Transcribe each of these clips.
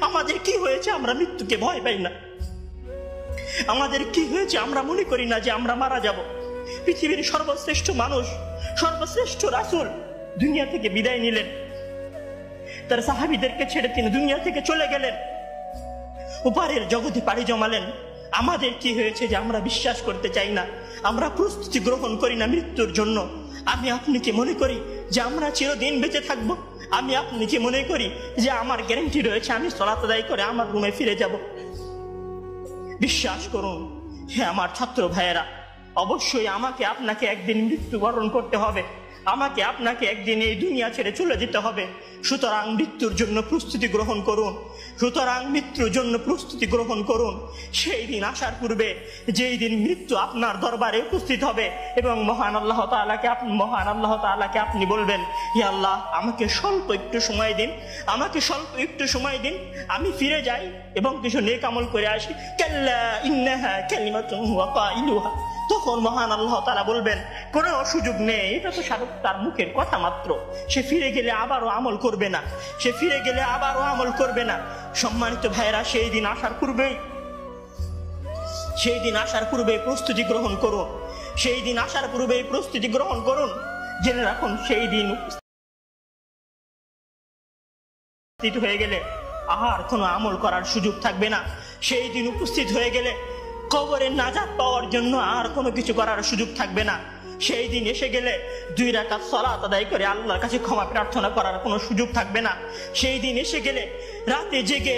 আমাদের কি হয়েছে আমরা মৃত্যুকে ভয় পাই না? আমাদের কি হয়েছে আমরা মনে করি না যে আমরা মারা যাব? পৃথিবীর সর্বশ্রেষ্ঠ মানুষ, সর্বশ্রেষ্ঠ রাসূল দুনিয়া থেকে বিদায় নিলেন, তার সাহাবীদেরকে ছেড়ে তিনি দুনিয়া থেকে চলে গেলেন, ওপারের জগতে পাড়ি জমালেন। আমাদের কি হয়েছে যে আমরা বিশ্বাস করতে চাই না, আমরা প্রস্তুতি গ্রহণ করি না মৃত্যুর জন্য? আমি আপনি কি মনে করি যে আমরা চিরদিন বেঁচে থাকবো? আমি আপনি কি মনে করি যে আমার গ্যারান্টি রয়েছে আমি সালাত আদায় করে আমার রুমে ফিরে যাব? বিশ্বাস করুন হে আমার ছাত্র ভাইয়েরা, অবশ্যই আমাকে আপনাকে একদিন মৃত্যুবরণ করতে হবে, আমাকে আপনাকে একদিন এই দুনিয়া ছেড়ে চলে যেতে হবে। সুতরাং মৃত্যুর জন্য প্রস্তুতি গ্রহণ করুন, সুতরাং মৃত্যুর জন্য প্রস্তুতি গ্রহণ করুন। সেই দিন আসার পূর্বে, যেই দিন মৃত্যু আপনার দরবারে উপস্থিত হবে এবং মহান আল্লাহ তাআলাকে আপনি বলবেন, হে আল্লাহ, আমাকে স্বল্প একটু সময় দিন, আমাকে স্বল্প একটু সময় দিন, আমি ফিরে যাই এবং কিছু নেক আমল করে আসি। কাল্লা ইন্নাহা কালিমাতুন হুয়া কাইলুহা। তখন মহান আল্লাহ তাআলা বলবেন, কোনো সুযোগ নেই, এটা তো তার মুখের কথা মাত্র, সে ফিরে গেলে আবারও আমল করবে না, সে ফিরে গেলে আবারও আমল করবে না। সম্মানিত ভাইরা, সেই দিন আসার পূর্বেই প্রস্তুতি গ্রহণ করুন, সেই দিন আসার পূর্বেই প্রস্তুতি গ্রহণ করুন। জেনে রাখুন, সেই দিন উপস্থিত হয়ে গেলে আর কোনো আমল করার সুযোগ থাকবে না। সেই দিন উপস্থিত হয়ে গেলে কবরে নাজাত পাওয়ার জন্য আর কোনো কিছু করার সুযোগ থাকবে না। সেই দিন এসে গেলে 2 রাকাত সালাত আদায় করে আল্লাহর কাছে ক্ষমা প্রার্থনা করার কোনো সুযোগ থাকবে না। সেই দিন এসে গেলে রাতে জেগে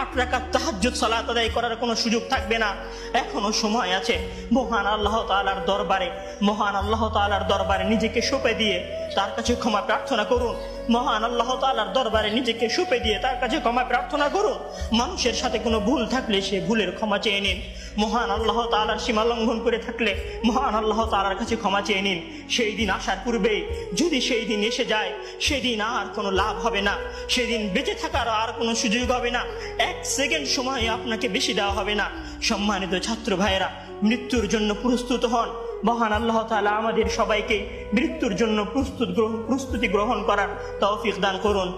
8 রাকাত তাহাজ্জুদ সালাত আদায় করার কোনো সুযোগ থাকবে না। এখনো সময় আছে। মহান আল্লাহ তাআলার দরবারে নিজেকে সঁপে দিয়ে তার কাছে ক্ষমা প্রার্থনা করুন। মহান আল্লাহ তাআলার দরবারে নিজেকে সঁপে দিয়ে তার কাছে ক্ষমা প্রার্থনা করুন। মানুষের সাথে কোনো ভুল থাকলে সে ভুলের ক্ষমা চেয়ে নিন। মহান আল্লাহ তাআলার সীমা লঙ্ঘন করে থাকলে মহান আল্লাহ তাআলার কাছে ক্ষমা চেয়ে নিন। সেই দিন আসার পূর্বেই যদি সেই দিন এসে যায়, সেদিন আর কোনো লাভ হবে না, সেদিন বেঁচে থাকার আর কোনো সুযোগ হবে না, 1 সেকেন্ড সময় আপনাকে বেশি দেওয়া হবে না। সম্মানিত ছাত্র ভাইয়েরা, মৃত্যুর জন্য প্রস্তুত হন। মহান আল্লাহ তাআলা আমাদের সবাইকে মৃত্যুর জন্য প্রস্তুতি গ্রহণ করার তৌফিক দান করুন।